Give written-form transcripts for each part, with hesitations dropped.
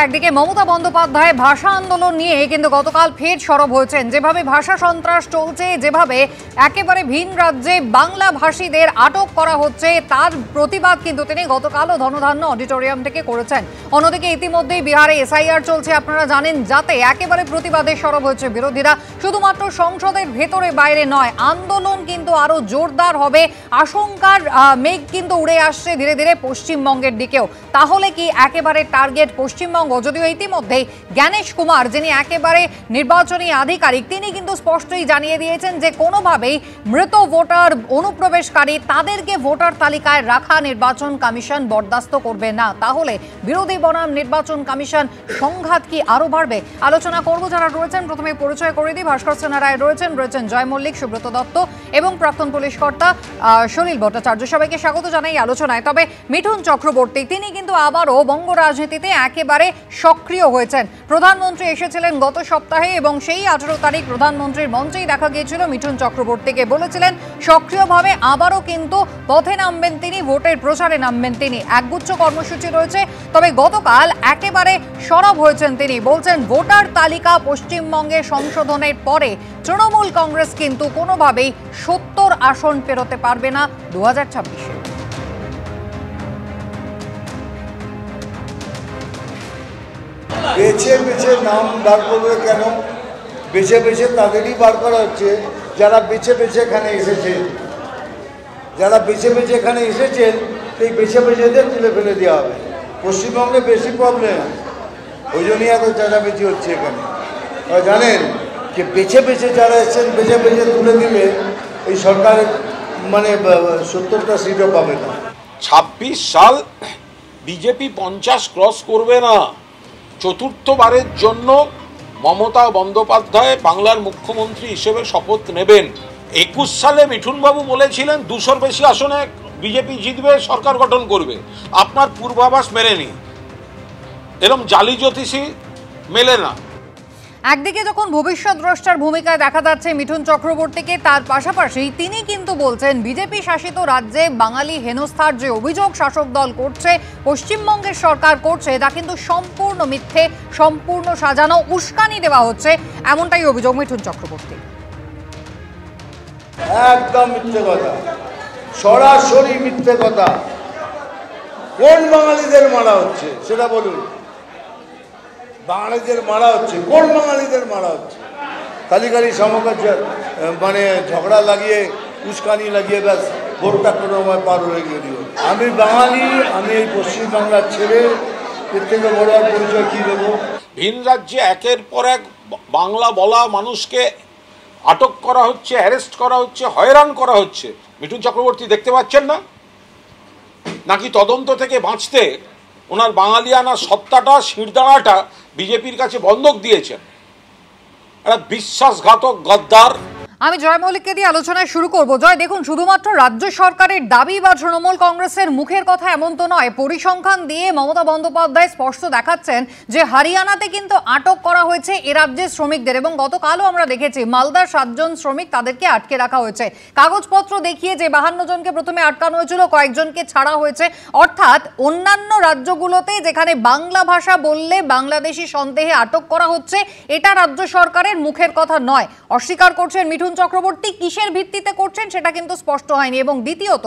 একদিকে মমতা বন্দ্যোপাধ্যায় ভাষা আন্দোলন নিয়ে কিন্তু গতকাল ফের সরব হয়েছেন। যেভাবে ভাষা সন্ত্রাস চলছে, যেভাবে একেবারে ভিন রাজ্যে বাংলা ভাষীদের আটক করা হচ্ছে, তার প্রতিবাদ কিন্তু তিনি গতকালও ধনধান্য অডিটোরিয়াম থেকে করেছেন। অন্যদিকে ইতিমধ্যেই বিহারে এসআইআর চলছে, আপনারা জানেন, যাতে একেবারে প্রতিবাদে সরব হয়েছে বিরোধীরা। শুধুমাত্র সংসদের ভেতরে বাইরে নয়, আন্দোলন কিন্তু আরো জোরদার হবে। আশঙ্কার মেঘ কিন্তু উড়ে আসছে ধীরে ধীরে পশ্চিমবঙ্গের দিকেও। তাহলে কি একেবারে টার্গেট পশ্চিমবঙ্গ? যদিও ইতিমধ্যে জ্ঞানেশ কুমার, যিনি একেবারে নির্বাচনী আধিকারিক, তিনি কিন্তু স্পষ্টই জানিয়ে দিয়েছেন যে কোনোভাবেই মৃত ভোটার অনুপ্রবেশকারী তাদেরকে ভোটার তালিকায় রাখা নির্বাচন কমিশন বরদাস্ত করবে না। তাহলে বিরোধী বনাম নির্বাচন কমিশন সংঘাত কি আরো বাড়বে? আলোচনা করব যারা রয়েছেন। প্রথমে পরিচয় করে দিই। ভাস্কর সেনা রায় রয়েছেন জয় মল্লিক, সুব্রত দত্ত এবং প্রাক্তন পুলিশ কর্তা সলিল ভট্টাচার্য। সবাইকে স্বাগত জানাই আলোচনায়। তবে মিঠুন চক্রবর্তী, তিনি কিন্তু আবারও বঙ্গ রাজনীতিতে একেবারে সক্রিয় হয়েছেন। প্রধানমন্ত্রী এসেছিলেন গত সপ্তাহে এবং সেই 18 তারিখ প্রধানমন্ত্রীর মঞ্চেই দেখা গিয়েছিল মিঠুন চক্রবর্তীকে। বলেছিলেন সক্রিয়ভাবে আবারও কিন্তু পথে নামবেন তিনি, ভোটের প্রচারে নামবেন তিনি। একগুচ্ছ কর্মসূচি রয়েছে। তবে গতকাল একেবারে সরব হয়েছেন তিনি। বলছেন ভোটার তালিকা পশ্চিমবঙ্গে সংশোধনের পরে তৃণমূল কংগ্রেস কিন্তু কোনোভাবেই 70 আসন পেরোতে পারবে না 2026-এ। বেছে বেছে নাম বার করবে কেন? বেছে বেছে তাদেরই বার করা হচ্ছে যারা বেছে বেছে এখানে এসেছেন। যারা বেছে বেছে এখানে এসেছেন সেই বেছে বেছেদের তুলে ফেলে দেওয়া হবে। পশ্চিমবঙ্গে বেশি প্রবলেম, ওই জন্যই এত চেঁচামেচি হচ্ছে এখানে। জানেন যে বেছে বেছে যারা এসেছেন বেছে বেছে তুলে দিলে এই সরকার মানে 70টা সিটও পাবে না। 26 সাল বিজেপি 50 ক্রস করবে না। চতুর্থবারের জন্য মমতা বন্দ্যোপাধ্যায় বাংলার মুখ্যমন্ত্রী হিসেবে শপথ নেবেন। 21 সালে মিঠুনবাবু বলেছিলেন 200-র বেশি আসনে বিজেপি জিতবে, সরকার গঠন করবে। আপনার পূর্বাভাস মেলেনি, এরকম জালি জ্যোতিষী মেলে না। একদিকে যখন ভবিষ্যৎ দ্রষ্টার ভূমিকায় দেখা যাচ্ছে মিঠুন চক্রবর্তীকে, তার পাশাপাশি তিনি কিন্তু বলছেন বিজেপি শাসিত রাজ্যে বাঙালি হেনস্থার যে অভিযোগ শাসক দল করছে, পশ্চিমবঙ্গের সরকার করছে, তা কিন্তু সম্পূর্ণ মিথ্যে, সম্পূর্ণ সাজানো, উস্কানি দেওয়া হচ্ছে, এমনটাই অভিযোগ মিঠুন চক্রবর্তী। একদম মিথ্যে কথা, সরাসরি মিথ্যে কথা। কোন বাঙালিদের মারা হচ্ছে সেটা বলুন। বাঙালিদের মারা হচ্ছে, কোন বাঙালিদের মারা হচ্ছে? তালিকারি সমকাজ মানে ঝগড়া লাগিয়ে, উস্কানি লাগিয়ে ব্যাস ভোটটা কোনো পার হয়ে গিয়ে দিও। আমি বাঙালি, আমি এই পশ্চিমবাংলার ছেলে, এর থেকে বড় আর পরিচয় কী দেবো? ভিন রাজ্যে একের পর এক বাংলা বলা মানুষকে আটক করা হচ্ছে, অ্যারেস্ট করা হচ্ছে, হয়রান করা হচ্ছে। মিঠুন চক্রবর্তী দেখতে পাচ্ছেন না? নাকি তদন্ত থেকে বাঁচতে ওনার বাঙালিয়ানা সত্তাটা, শিরদাঁড়াটা বিজেপির কাছে বন্ধক দিয়েছেন? একটা বিশ্বাসঘাতক গদ্দার। আমি জয় মল্লিককে দিয়ে আলোচনায় শুরু করব। জয়, দেখুন, শুধুমাত্র রাজ্য সরকারের দাবি বা তৃণমূল কংগ্রেসের মুখের কথা এমন তো নয়। পরিসংখ্যান দিয়ে মমতা বন্দ্যোপাধ্যায় স্পষ্ট দেখাচ্ছেন যে হরিয়ানাতে কিন্তু আটক করা হয়েছে এ রাজ্যের শ্রমিকদের, এবং গতকালও আমরা দেখেছি মালদার 7 জন শ্রমিক, তাদেরকে আটকে রাখা হয়েছে। কাগজপত্র দেখিয়ে যে 52 জনকে প্রথমে আটকানো হয়েছিল, কয়েকজনকে ছাড়া হয়েছে। অর্থাৎ অন্যান্য রাজ্যগুলোতে যেখানে বাংলা ভাষা বললে বাংলাদেশি সন্দেহে আটক করা হচ্ছে, এটা রাজ্য সরকারের মুখের কথা নয়। অস্বীকার করছেন মিঠুন চক্রবর্তী। কিসের ভিত্তিতে করছেন সেটা কিন্তু স্পষ্ট হয়নি। এবং দ্বিতীয়ত,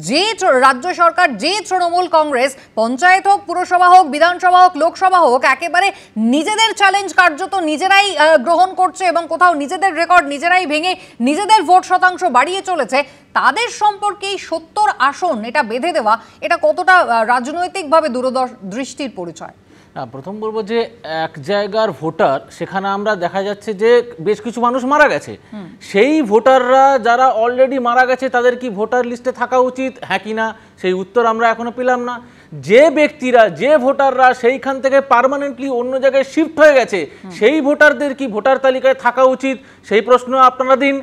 যে রাজ্য সরকার, যে তৃণমূল কংগ্রেস, পঞ্চায়েত হোক, পুরসভা হোক, বিধানসভা হোক, লোকসভা হোক, একেবারে নিজেদের চ্যালেঞ্জ কার্যত নিজেরাই গ্রহণ করছে এবং কোথাও নিজেদের রেকর্ড নিজেরাই ভেঙে নিজেদের ভোট শতাংশ বাড়িয়ে চলেছে, তাদের সম্পর্কে এই 70 আসন এটা বেঁধে দেওয়া, এটা কতটা রাজনৈতিকভাবে দূরদৃষ্টির পরিচয়? প্রথম বলবো যে এক জায়গার ভোটার, সেখানে আমরা দেখা যাচ্ছে যে বেশ কিছু মানুষ মারা গেছে। সেই ভোটাররা যারা অলরেডি মারা গেছে, তাদের কি ভোটার লিস্টে থাকা উচিত, হ্যাঁ কি না, সেই উত্তর আমরা এখনো পেলাম না। যে ব্যক্তিরা, যে ভোটাররা সেইখান থেকে পার্মানেন্টলি অন্য জায়গায় শিফট হয়ে গেছে, সেই ভোটারদের কি ভোটার তালিকায় থাকা উচিত, সেই প্রশ্ন আপনারা দিন।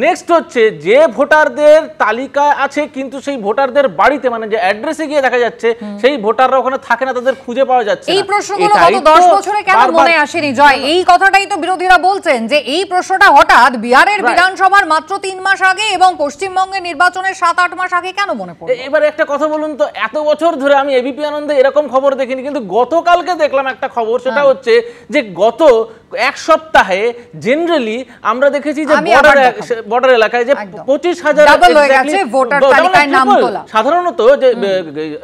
নেক্সট হচ্ছে যে ভোটারদের তালিকায় আছে কিন্তু সেই ভোটারদের বাড়িতে, মানে যে অ্যাড্রেসে গিয়ে দেখা যাচ্ছে সেই ভোটাররা ওখানে থাকে না, তাদের খুঁজে পাওয়া যাচ্ছে। এই প্রশ্নগুলো গত 10 বছরে কেন মনে আসেনি জয়? এই কথাটাই তো বিরোধীরা বলছেন যে এই প্রশ্নটা হঠাৎ বিহারের বিধানসভার মাত্র 3 মাস আগে এবং পশ্চিমবঙ্গের নির্বাচনের 7-8 মাস আগে কেন মনে পড়লো? এবার একটা কথা বলুন তো, এত বছর ধরে আমি এবিপি আনন্দে এরকম খবর দেখিনি, কিন্তু গতকালকে দেখলাম একটা খবর, সেটা হচ্ছে যে গত এক সপ্তাহে জেনারেলি আমরা দেখেছি যে বর্ডার এলাকায় যে 25,000 সাধারণত যে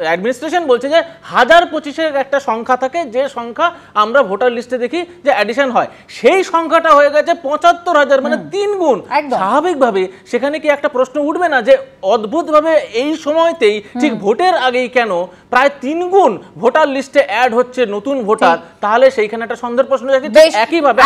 অ্যাডমিনিস্ট্রেশন বলছে যে 1025-এর একটা সংখ্যা থাকে, যে সংখ্যা আমরা ভোটার লিস্টে দেখি যে অ্যাডিশন হয়, সেই সংখ্যাটা হয়ে গেছে 75,000, মানে 3 গুণ। স্বাভাবিকভাবে সেখানে কি একটা প্রশ্ন উঠবে না যে অদ্ভুতভাবে এই সময়তেই ঠিক ভোটের আগেই কেন প্রায় 3 গুণ ভোটার লিস্টে অ্যাড হচ্ছে নতুন ভোটার? তাহলে সেইখানে একটা সন্দেহের প্রশ্ন জাগে। একইভাবে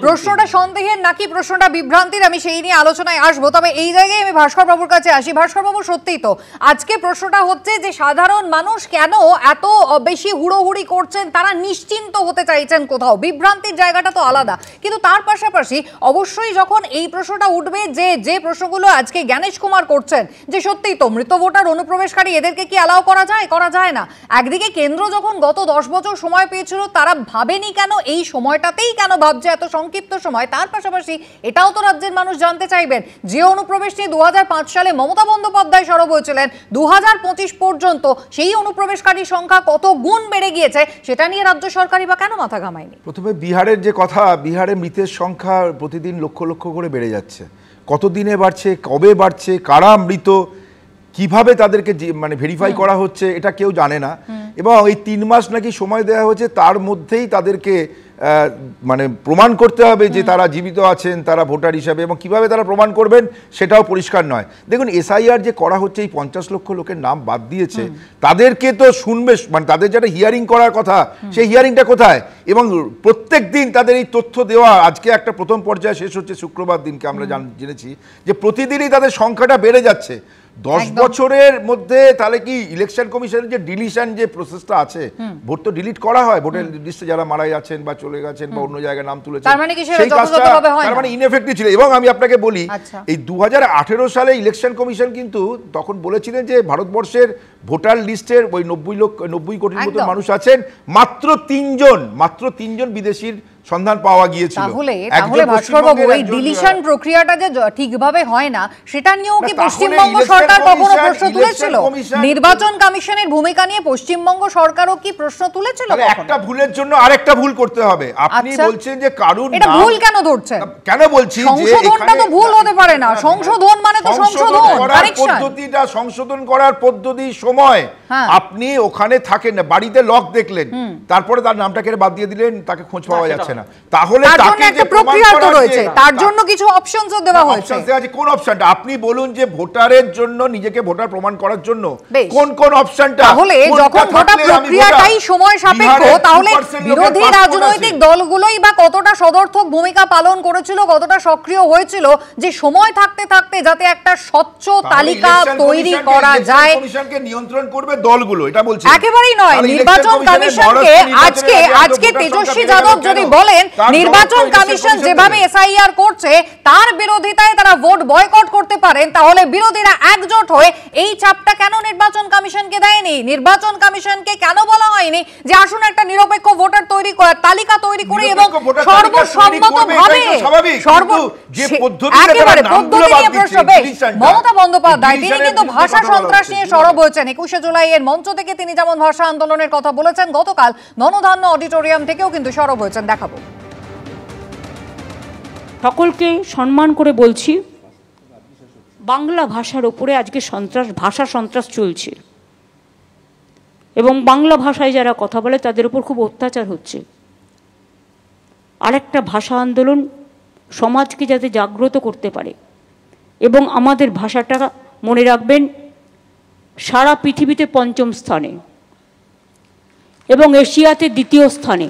প্রশ্নটা সন্দেহের নাকি প্রশ্নটা বিভ্রান্তির, আমি সেই নিয়ে আলোচনায় আসবো। তবে এই জায়গায় আমি ভাস্কর বাবুর কাছে আসি। ভাস্কর বাবু, সত্যিই তো আজকে প্রশ্নটা হচ্ছে যে সাধারণ মানুষ কেন এত বেশি হুড়োহুড়ি করছেন, তারা নিশ্চিন্ত হতে চাইছেন কোথাও, বিভ্রান্তির জায়গাটা তো আলাদা। কিন্তু তার পাশাপাশি অবশ্যই যখন এই প্রশ্নটা উঠবে যে প্রশ্নগুলো আজকে জ্ঞানেশ কুমার করছেন, যে সত্যিই তো মৃত ভোটার, অনুপ্রবেশকারী, এদেরকে কি অ্যালাউ করা যায়, করা যায় না। একদিকে কেন্দ্র যখন গত 10 বছর সময় পেয়েছিল, তারা ভাবেনি কেন এই সময়টাতেই কেন ভাবছে এত সংক্ষিপ্ত সময়? তার পাশাপাশি এটাও তো রাজ্যের মানুষ জানতে চাইবেন, যে অনুপ্রবেশ নিয়ে 2005 সালে মমতা বন্দ্যোপাধ্যায় সরব হয়েছিলেন, 2025 পর্যন্ত সেই অনুপ্রবেশকারীর সংখ্যা কত গুণ বেড়ে গিয়েছে, সেটা নিয়ে রাজ্য সরকারই বা কেন মাথা ঘামায়নি? প্রথমে বিহারের যে কথা, বিহারে মৃতের সংখ্যা প্রতিদিন লক্ষ লক্ষ করে বেড়ে যাচ্ছে। কতদিনে বাড়ছে, কবে বাড়ছে, কারা মৃত, কিভাবে তাদেরকে মানে ভেরিফাই করা হচ্ছে, এটা কেউ জানে না। এবং এই 3 মাস নাকি সময় দেওয়া হয়েছে, তার মধ্যেই তাদেরকে মানে প্রমাণ করতে হবে যে তারা জীবিত আছেন, তারা ভোটার হিসাবে, এবং কিভাবে তারা প্রমাণ করবেন সেটাও পরিষ্কার নয়। দেখুন, এসআইআর যে করা হচ্ছে, এই 50 লক্ষ লোকের নাম বাদ দিয়েছে, তাদেরকে তো শুনবে, মানে তাদের যেটা হিয়ারিং করার কথা, সেই হিয়ারিংটা কোথায়? এবং প্রত্যেক দিন তাদের এই তথ্য দেওয়া, আজকে একটা প্রথম পর্যায়ে শেষ হচ্ছে শুক্রবার দিনকে, আমরা জেনেছি যে প্রতিদিনই তাদের সংখ্যাটা বেড়ে যাচ্ছে। 10 বছরের মধ্যে তাহলে কি ইলেকশন কমিশনের যে ডিলিশন যে প্রসেসটা আছে, ভোট তো ডিলিট করা হয়, ভোটের লিস্টে যারা মারা যাচ্ছেন বা চলে গেছেন বা অন্য জায়গায় নাম তুলেছেন, সেই কাজটা তার মানে ইনএফেক্টিভ ছিল। এবং আমি আপনাকে বলি, এই 2018 সালে ইলেকশন কমিশন কিন্তু তখন বলেছিলেন যে ভারতবর্ষের ভোটার লিস্টের ওই 90 কোটির মতো মানুষ আছেন, মাত্র 3 জন বিদেশির সন্ধান পাওয়া গিয়েছিল। তাহলে ভাস্কর বাবু, এই ডিলিশন প্রক্রিয়াটা যে ঠিকভাবে হয় না, সেটা নিয়েও কি পশ্চিমবঙ্গ সরকার কখনো প্রশ্ন তুলেছিল? নির্বাচন কমিশনের ভূমিকা নিয়ে পশ্চিমবঙ্গ সরকারও কি প্রশ্ন তুলেছিল? একটা ভুলের জন্য আরেকটা ভুল করতে হবে। আপনি বলছেন যে কারণ এটা ভুল কেন ধরছেন? কেন বলছি যে সংশোধনটা তো ভুল হতে পারে না। সংশোধন মানে তো সংশোধন, পদ্ধতিটা সংশোধন করার পদ্ধতি, সময়। আপনি ওখানে থাকেন না, বাড়িতে লক দেখলেন, তারপরে তার নামটাকে বাদ দিয়ে দিলেন, তাকে খোঁজ পাওয়া যাচ্ছে না, তাহলে তাকে যে প্রক্রিয়া রয়েছে, তার জন্য কিছু অপশনসও দেওয়া হয়েছে। অপশন দেওয়া আছে, কোন অপশনটা? আপনি বলুন যে ভোটারের জন্য, নিজেকে ভোটার প্রমাণ করার জন্য কোন কোন অপশনটা? তাহলে যখন গোটা প্রক্রিয়াটাই সময় সাপেক্ষ, তাহলে বিরোধী রাজনৈতিক দলগুলোই বা কতটা সদর্থক ভূমিকা পালন করেছিল, কতটা সক্রিয় হয়েছিল, যে সময় থাকতে থাকতে যাতে একটা স্বচ্ছ তালিকা তৈরি করা যায়। কমিশনকে নিয়ন্ত্রণ করবে দলগুলো, এটা বলছি একেবারেই নয়। নির্বাচন কমিশনকে আজকে তেজস্বী যাদব যদি বলেন নির্বাচন কমিশন যেভাবে এসআইআর করছে তার বিরোধিতায় তারা ভোট বয়কট করতে পারেন, তাহলে বিরোধীরা একজোট হয়ে এই চাপটা কেন নির্বাচন কমিশনকে দেয়নি? নির্বাচন কমিশনকে কেন বলা হয়নি যে আসুন একটা নিরপেক্ষ ভোটার তালিকা তৈরি করে এবং সর্বসম্মতভাবে একেবারে পদ্ধতি নিয়ে প্রশ্ন। মমতা বন্দ্যোপাধ্যায় তিনি কিন্তু ভাষা সন্ত্রাস নিয়ে সরব হয়েছেন। 21শে জুলাই এর মঞ্চ থেকে তিনি যেমন ভাষা আন্দোলনের কথা বলেছেন, গতকাল ননধান্য অডিটোরিয়াম থেকেও কিন্তু সরব হয়েছেন। দেখাবো। সকলকে সম্মান করে বলছি, বাংলা ভাষার উপরে আজকে ভাষা সন্ত্রাস চলছে এবং বাংলা ভাষায় যারা কথা বলে তাদের উপর খুব অত্যাচার হচ্ছে। আরেকটা ভাষা আন্দোলন সমাজকে যাতে জাগ্রত করতে পারে এবং আমাদের ভাষাটা মনে রাখবেন সারা পৃথিবীতে 5ম স্থানে এবং এশিয়াতে 2য় স্থানে।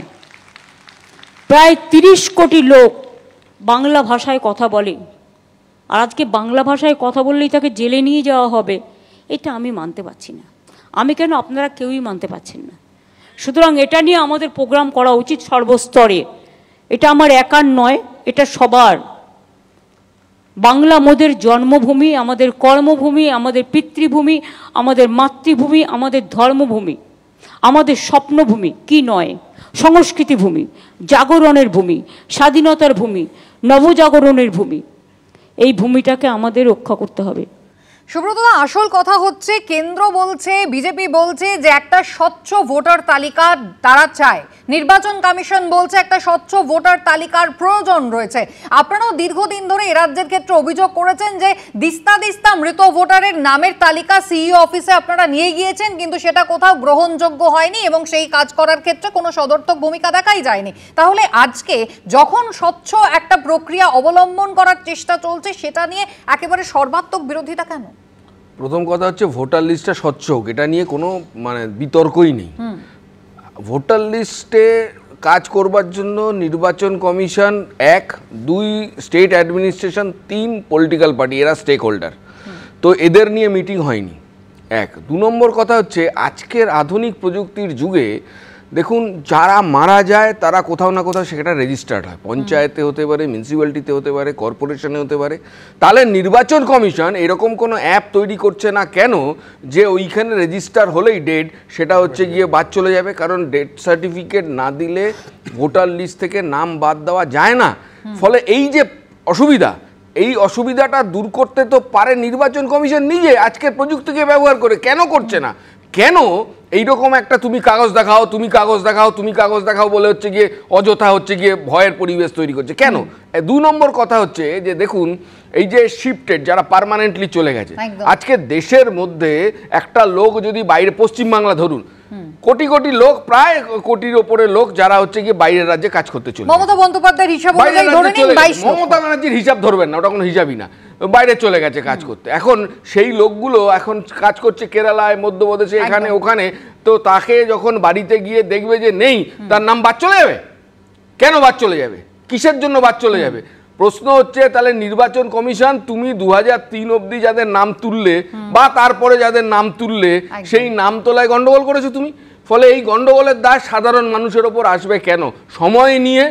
প্রায় 30 কোটি লোক বাংলা ভাষায় কথা বলে, আর আজকে বাংলা ভাষায় কথা বললেই তাকে জেলে নিয়ে যাওয়া হবে, এটা আমি মানতে পারছি না। আমি কেন, আপনারা কেউই মানতে পারছেন না। সুতরাং এটা নিয়ে আমাদের প্রোগ্রাম করা উচিত সর্বস্তরে। এটা আমার একার নয়, এটা সবার। বাংলা আমাদের জন্মভূমি, আমাদের কর্মভূমি, আমাদের পিতৃভূমি, আমাদের মাতৃভূমি, আমাদের ধর্মভূমি, আমাদের স্বপ্নভূমি, কি নয়, সংস্কৃতি ভূমি, জাগরণের ভূমি, স্বাধীনতার ভূমি, নবজাগরণের ভূমি। এই ভূমিটাকে আমাদের রক্ষা করতে হবে। সুব্রতদা, আসল কথা হচ্ছে কেন্দ্র বলছে, বিজেপি বলছে যে একটা স্বচ্ছ ভোটার তালিকা তারা চায়, নির্বাচন কমিশন বলছে একটা স্বচ্ছ ভোটার তালিকার প্রয়োজন রয়েছে। আপনারাও দীর্ঘদিন ধরে এ রাজ্যের ক্ষেত্রে অভিযোগ করেছেন যে দিস্তা দিস্তা মৃত ভোটারের নামের তালিকা সিইও অফিসে আপনারা নিয়ে গিয়েছেন, কিন্তু সেটা কোথাও গ্রহণযোগ্য হয়নি এবং সেই কাজ করার ক্ষেত্রে কোনো সদর্থক ভূমিকা দেখাই যায়নি। তাহলে আজকে যখন স্বচ্ছ একটা প্রক্রিয়া অবলম্বন করার চেষ্টা চলছে, সেটা নিয়ে একেবারে সর্বাত্মক বিরোধিতা কেন? প্রথম কথা হচ্ছে ভোটার লিস্টটা স্বচ্ছ হোক, এটা নিয়ে কোনো বিতর্কই নেই। ভোটার লিস্টে কাজ করবার জন্য নির্বাচন commission 1, 2 state administration, 3 political party, এরা স্টেক হোল্ডার। তো এদের নিয়ে মিটিং হয়নি। 1, 2 নম্বর কথা হচ্ছে আজকের আধুনিক প্রযুক্তির যুগে দেখুন, যারা মারা যায় তারা কোথাও না কোথাও সেটা রেজিস্টার্ড হয়, পঞ্চায়েতে হতে পারে, মিউনিসিপ্যালিটিতে হতে পারে, কর্পোরেশনে হতে পারে। তাহলে নির্বাচন কমিশন এরকম কোনো অ্যাপ তৈরি করছে না কেন যে ওইখানে রেজিস্টার হলেই ডেট, সেটা হচ্ছে গিয়ে বাদ চলে যাবে? কারণ ডেথ সার্টিফিকেট না দিলে ভোটার লিস্ট থেকে নাম বাদ দেওয়া যায় না। ফলে এই যে অসুবিধা, এই অসুবিধাটা দূর করতে তো পারে নির্বাচন কমিশন নিজে আজকের প্রযুক্তিকে ব্যবহার করে। কেন করছে না? কেন এইরকম একটা তুমি কাগজ দেখাও, তুমি কাগজ দেখাও, তুমি কাগজ দেখাও বলে হচ্ছে গিয়ে অযথা হচ্ছে গিয়ে ভয়ের পরিবেশ তৈরি করছে কেন? 2 নম্বর কথা হচ্ছে যে দেখুন, এই যে শিফটেড যারা পার্মানেন্টলি চলে গেছে, আজকে দেশের মধ্যে একটা লোক যদি বাইরে, পশ্চিমবাংলা ধরুন, কোটি কোটি লোক, প্রায় কোটির ওপরে লোক যারা হচ্ছে গিয়ে বাইরের রাজ্যে কাজ করতে চলে, মমতা বন্দ্যোপাধ্যায়ের হিসাব অনুযায়ী ধরে নিন 22 লক্ষ। মমতা ব্যানার্জির হিসাব ধরবেন না, ওটা কোনো হিসাবই না, বাইরে চলে গেছে কাজ করতে। এখন সেই লোকগুলো এখন কাজ করছে কেরালায়, মধ্যপ্রদেশে, এখানে ওখানে। তো তাকে যখন বাড়িতে গিয়ে দেখবে যে নেই, তার নাম বাদ চলে যাবে। কেন বাদ চলে যাবে? কিসের জন্য বাদ চলে যাবে? প্রশ্ন হচ্ছে তাহলে নির্বাচন কমিশন, তুমি 2003 অবধি যাদের নাম তুললে বা তারপরে যাদের নাম তুললে, সেই নাম তোলায় গন্ডগোল করেছো তুমি। ফলে এই গন্ডগোলের দায় সাধারণ মানুষের ওপর আসবে কেন? সময় নিয়ে,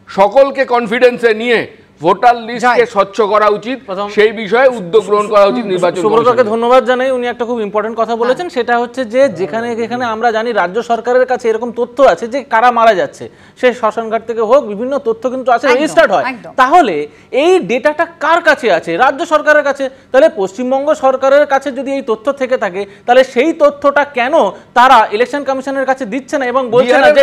সকলকে কনফিডেন্সে নিয়ে ভোটার লিস্টকে স্বচ্ছ করা উচিত, সেই বিষয়ে উদ্যোগ গ্রহণ করা উচিত নির্বাচন। সুব্রতকে ধন্যবাদ জানাই, উনি একটা খুব ইম্পর্টেন্ট কথা বলেছেন। সেটা হচ্ছে যে যেখানে আমরা জানি রাজ্য সরকারের কাছে এরকম তথ্য আছে যে কারা মারা যাচ্ছে, সে শ্মশানঘাট থেকে হোক, বিভিন্ন তথ্য কিন্তু আছে, রেজিস্টার্ড হয়। তাহলে এই ডেটাটা কার কাছে আছে? রাজ্য সরকারের কাছে। তাহলে পশ্চিমবঙ্গ সরকারের কাছে যদি এই তথ্য থেকে থাকে, তাহলে সেই তথ্যটা কেন তারা ইলেকশন কমিশনের কাছে দিচ্ছে না এবং বলছে না যে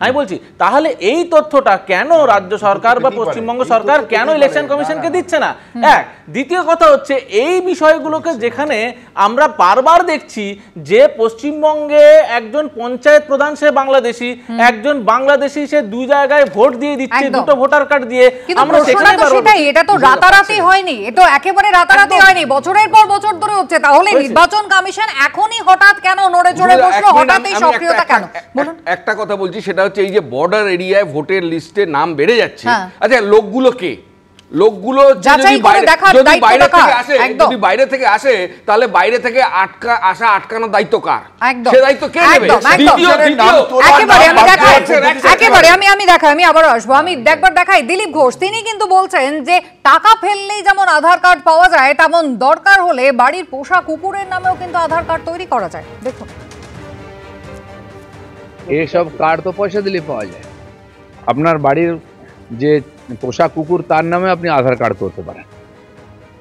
আমি বলছি তাহলে এই তথ্যটা কেন রাজ্য সরকার বা পশ্চিমবঙ্গ সরকার কেন ইলেকশন কমিশনকে দিচ্ছে না? এক। দ্বিতীয় কথা হচ্ছে এই বিষয়গুলোকে যেখানে আমরা বারবার দেখছি যে পশ্চিমবঙ্গে একজন পঞ্চায়েত প্রধান সে বাংলাদেশি, একজন বাংলাদেশি সে 2 জায়গায় ভোট দিয়ে দিচ্ছে, 2টো ভোটার কার্ড দিয়ে। আমরা সেটাই, এটা তো রাতারাতি হয়নি, এটা একেবারে রাতারাতি হয়নি, বছরের পর বছর ধরে হচ্ছে। তাহলে নির্বাচন কমিশন এখনই হঠাৎ কেন নড়ে চড়ে বসলো, হঠাৎই সক্রিয়তা কেন? বলুন। একটা কথা বলছি, সেটা হচ্ছে এই যে বর্ডার এরিয়ায় ভোটের লিস্টে নাম বেড়ে যাচ্ছে, আচ্ছা লোকগুলো কে? লোকগুলো যদি বাইরে থেকে আসে, তাহলে বাইরে থেকে আটকানোর দায়িত্ব কার? সে দায়িত্ব কে নেবে? আমি আবার আসবো, আমি একবার দেখাই। দিলীপ ঘোষ তিনি কিন্তু বলছেন যে টাকা ফেললেই যেমন আধার কার্ড পাওয়া যায়, তেমন দরকার হলে বাড়ির পোষা কুকুরের নামেও কিন্তু আধার কার্ড তৈরি করা যায়। দেখুন, এইসব কার্ড তো পয়সা দিলে পাওয়া যায়। আপনার বাড়ির যে পোষা কুকুর তার নামে আপনি আধার কার্ড করতে পারেন।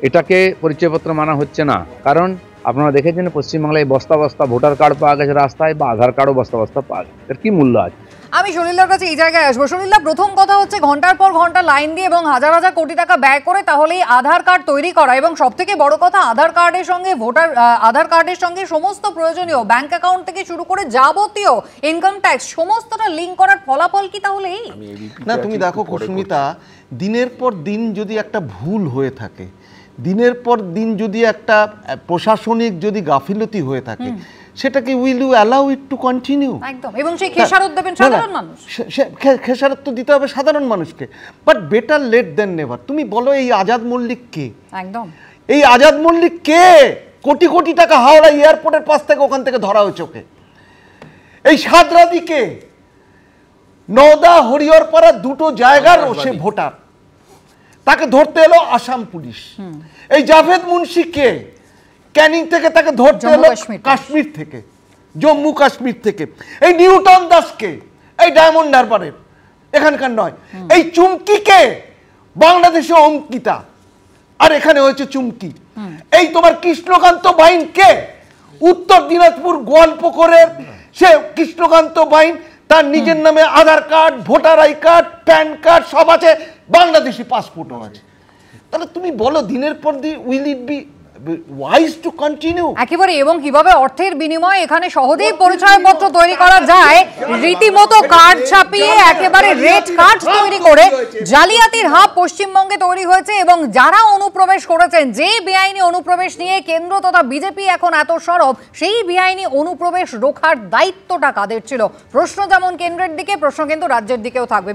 এটাকে পরিচয়পত্র মানা হচ্ছে না, কারণ আপনারা দেখেছেন পশ্চিমবাংলায় বস্তা বস্তা ভোটার কার্ড পাওয়া গেছে রাস্তায়, বা আধার কার্ডও বস্তা বস্তা পাওয়া গেছে। এর কি মূল্য আছে? আমি সলিলার কাছে এই জায়গায় আসবো। সলিলা, প্রথম কথা হচ্ছে ঘন্টার পর ঘন্টা লাইন দিয়ে এবং হাজার হাজার কোটি টাকা ব্যয় করে তাহলেই আধার কার্ড তৈরি করা, এবং সব থেকে বড় কথা আধার কার্ডের সঙ্গে সমস্ত প্রয়োজনীয় ব্যাংক অ্যাকাউন্ট থেকে শুরু করে যাবতীয় ইনকাম ট্যাক্স সমস্তটা লিঙ্ক করার ফলাফল কি তাহলে এই? না, তুমি দেখো কুসুমিতা, দিনের পর দিন যদি একটা ভুল হয়ে থাকে, দিনের পর দিন যদি একটা প্রশাসনিক যদি গাফিলতি হয়ে থাকে, সেটাকে will you allow it to continue? একদম। এবং সেই খেসারত দেবেন সাধারণ মানুষ। খেসারত তো দিতে হবে সাধারণ মানুষকে, but better late than never. তুমি বলো এই আজাদ মল্লিক কে? একদম, এই আজাদ মল্লিক কে? কোটি কোটি টাকা হাওড়া এয়ারপোর্টের পাশ থেকে ওখান থেকে ধরা হয়েছে ওকে। এই সাদরাদি কে? নওদা হরিহরপাড়া 2টো জায়গার সে ভোটার, তাকে ধরতে এলো আসাম পুলিশ। এই জাভেদ মুন্সি কে? ক্যানিং থেকে তাকে ধরতে এলো কাশ্মীর থেকে, জম্মু কাশ্মীর থেকে। এই নিউটন দাসকে, এই ডায়মন্ড হারবারের এখানকার নয়। এই চুমকি কে? বাংলাদেশে অঙ্কিতা, আর এখানে হয়েছে চুমকি। এই তোমার কৃষ্ণকান্ত বাইন কে? উত্তর দিনাজপুর গোয়ালপুকুরের সে কৃষ্ণকান্ত বাইন, তার নিজের নামে Aadhaar card, voter I card, PAN card সব আছে, বাংলাদেশি পাসপোর্টও আছে। তাহলে তুমি বলো দিনের পর দিন will it be wise to continue? একেবারে, এবং কিভাবে অর্থের বিনিময়ে এখানে সহজেই পরিচয়পত্র তৈরি করা যায়, রীতিমতো কার্ড ছাপিয়ে একেবারে রেড কার্ড তৈরি করে জালিয়াতির হাব পশ্চিমবঙ্গে তৈরি হয়েছে। এবং যারা অনুপ্রবেশ করেছেন, যে বেআইনি অনুপ্রবেশ নিয়ে কেন্দ্র তথা বিজেপি এখন এত সরব, সেই বেআইনি অনুপ্রবেশ রোখার দায়িত্বটা কাদের ছিল? প্রশ্ন যেমন কেন্দ্রের দিকে, প্রশ্ন কিন্তু রাজ্যের দিকেও থাকবে।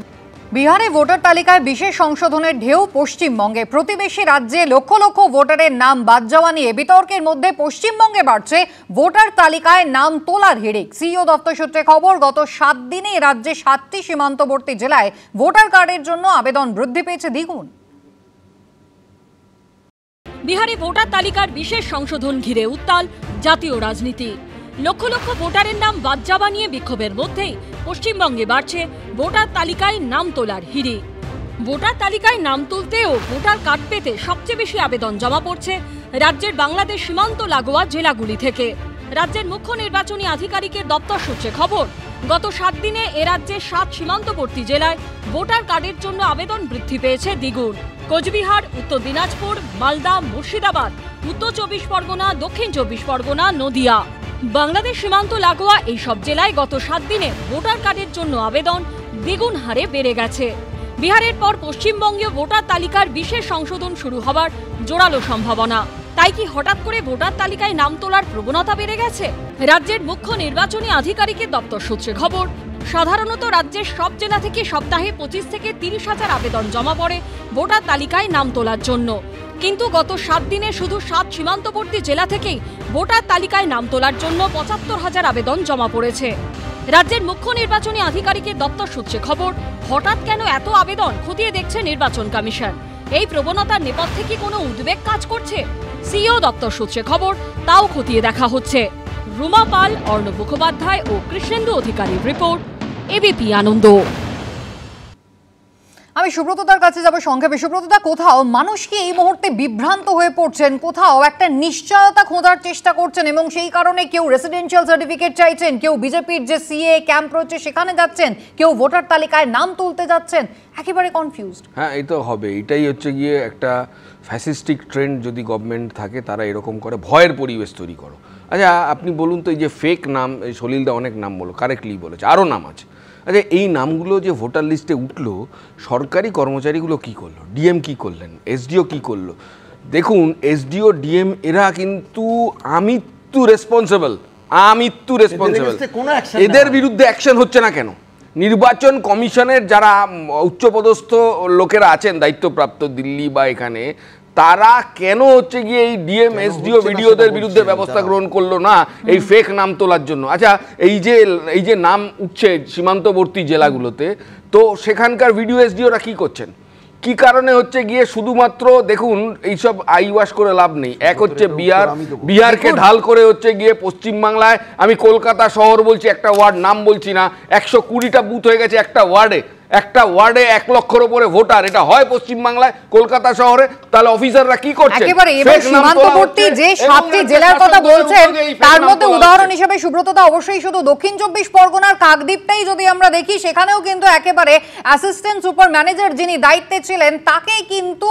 বিহারে ভোটার তালিকায় বিশেষ সংশোধনের ঢেউ পশ্চিমবঙ্গে। প্রতিবেশী রাজ্যে লক্ষ লক্ষ ভোটারের নাম বাদ যাওয়া নিয়ে বিতর্কের মধ্যে পশ্চিমবঙ্গে বাড়ছে ভোটার তালিকায় নাম তোলার হিড়িক। সিইও দপ্তর সূত্রে খবর, গত 7 দিনে রাজ্যে 7টি সীমান্তবর্তী জেলায় ভোটার কার্ডের জন্য আবেদন বৃদ্ধি পেয়েছে দ্বিগুণ। বিহারে ভোটার তালিকার বিশেষ সংশোধন ঘিরে উত্তাল জাতীয় রাজনীতি। লক্ষ লক্ষ ভোটারের নাম বাদ যাওয়া নিয়ে বিক্ষোভের মধ্যেই পশ্চিমবঙ্গে বাড়ছে ভোটার তালিকায় নাম তোলার হিড়িক। ভোটার তালিকায় নাম তুলতে ও ভোটার কার্ড পেতে সবচেয়ে বেশি আবেদন জমা পড়ছে রাজ্যের বাংলাদেশ সীমান্ত লাগোয়া জেলাগুলি থেকে। রাজ্যের মুখ্য নির্বাচনী আধিকারিকের দপ্তর সূত্রে খবর, গত 7 দিনে এ রাজ্যের 7 সীমান্তবর্তী জেলায় ভোটার কার্ডের জন্য আবেদন বৃদ্ধি পেয়েছে দ্বিগুণ। কোচবিহার, উত্তর দিনাজপুর, মালদা, মুর্শিদাবাদ, উত্তর 24 পরগনা, দক্ষিণ 24 পরগনা, নদিয়া। বাংলাদেশ সীমান্ত লাগোয়া এই সব জেলায় গত 7 দিনে ভোটার কার্ডের জন্য আবেদন দ্বিগুণ হারে বেড়ে গেছে। বিহারের পর পশ্চিমবঙ্গে ভোটার তালিকার বিশেষ সংশোধন শুরু হবার জোরালো সম্ভাবনা। তাই কি হঠাৎ করে ভোটার তালিকায় নাম তোলার প্রবণতা বেড়ে গেছে? রাজ্যের মুখ্য নির্বাচনী আধিকারিকের দপ্তর সূত্রে খবর, সাধারণত রাজ্যের সব জেলা থেকে সপ্তাহে 25 থেকে 30 হাজার আবেদন জমা পড়ে ভোটার তালিকায় নাম তোলার জন্য। কিন্তু গত 7 দিনে শুধু 7 সীমান্তবর্তী জেলা থেকেই ভোটার তালিকায় নাম তোলার জন্য 75,000 আবেদন জমা পড়েছে। রাজ্যের মুখ্য নির্বাচনী আধিকারিকের দপ্তর সূত্রে খবর, হঠাৎ কেন এত আবেদন খতিয়ে দেখছে নির্বাচন কমিশন। এই প্রবণতার নেপথ্যে কি কোনো উদ্বেগ কাজ করছে? সিইও দপ্তর সূত্রে খবর, তাও খতিয়ে দেখা হচ্ছে। রুমা পাল, অর্ণব মুখোপাধ্যায় ও কৃষ্ণেন্দু অধিকারীর রিপোর্ট, এবিপি আনন্দ। আমি সুব্রতদার কাছে যাব সংক্ষেপে। সুব্রতদা, কোথাও মানুষ কি এই মুহূর্তে বিভ্রান্ত হয়ে পড়ছেন, কোথাও একটা নিশ্চয়তা খোঁজার চেষ্টা করছেন এবং সেই কারণে কেউ রেসিডেন্সিয়াল সার্টিফিকেট চাইছেন, কেউ বিজেপির যে সিএ ক্যাম্প রয়েছে সেখানে যাচ্ছেন, কেউ ভোটার তালিকায় নাম তুলতে যাচ্ছেন, একেবারে কনফিউজড। হ্যাঁ, এই তো হবে। এটাই হচ্ছে গিয়ে একটা ফ্যাসিস্টিক ট্রেন্ড। যদি গভর্নমেন্ট থাকে তারা এরকম করে ভয়ের পরিবেশ তৈরি করো। আচ্ছা, আপনি বলুন তো, এই যে ফেক নাম, এই সলিলদা অনেক নাম বলো, কারেক্টলি বলেছে, আরও নাম আছে। আচ্ছা, এই নামগুলো যে ভোটার লিস্টে উঠলো, সরকারি কর্মচারীগুলো কি করলো? ডিএম কি করলেন? এসডিও কি করলো? দেখুন, এসডিও ডিএম এরা কিন্তু আমৃত্যু রেসপন্সিবল। এদের বিরুদ্ধে অ্যাকশন হচ্ছে না কেন? নির্বাচন কমিশনের যারা উচ্চপদস্থ লোকেরা আছেন দায়িত্বপ্রাপ্ত দিল্লি বা এখানে, তারা কেন হচ্ছে গিয়ে এই ডিএম এসডিও ভিডিওদের বিরুদ্ধে ব্যবস্থা গ্রহণ করলো না এই ফেক নাম তোলার জন্য? আচ্ছা, এই যে নাম উঠছে সীমান্তবর্তী জেলাগুলোতে, তো সেখানকার ভিডিও এসডিওরা কি করছেন? কি কারণে হচ্ছে গিয়ে শুধুমাত্র দেখুন, এইসব আইওয়াশ করে লাভ নেই। এক হচ্ছে বিহারকে ঢাল করে হচ্ছে গিয়ে পশ্চিমবাংলায়, আমি কলকাতা শহর বলছি, একটা ওয়ার্ড নাম বলছি না, 120টা বুথ হয়ে গেছে একটা ওয়ার্ডে। 1 লক্ষের উপরে ভোটার, এটা হয় পশ্চিমবাংলায়, কলকাতা শহরে। তাহলে অফিসাররা কি করছে? একেবারে এবং সীমান্তবর্তী যে 7টি জেলার কথা বলছেন, তার মধ্যে উদাহরণ হিসেবে সুব্রতদা অবশ্যই শুধু দক্ষিণ 24 পরগনার কাকদ্বীপটাই যদি আমরা দেখি, সেখানেও কিন্তু একেবারে অ্যাসিস্ট্যান্ট সুপার ম্যানেজার যিনি দায়িত্বে ছিলেন, তাকে কিন্তু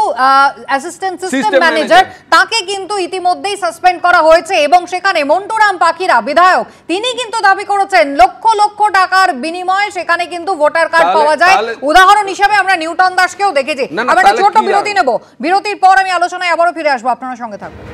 অ্যাসিস্ট্যান্ট সিস্টেম ম্যানেজার, তাকে কিন্তু ইতিমধ্যেই সাসপেন্ড করা হয়েছে। এবং সেখানে মন্টুরাম পাখিরা বিধায়ক, তিনি কিন্তু দাবি করেছেন লক্ষ লক্ষ টাকার বিনিময়ে সেখানে কিন্তু ভোটার কার্ড পাওয়া যায়। উদাহরণ হিসেবে আমরা নিউটন দাসকেও দেখেছি। আমরা একটা ছোট্ট বিরতি নেব, বিরতির পর আমি আলোচনায় আবারও ফিরে আসবো, আপনারা সঙ্গে থাকবেন।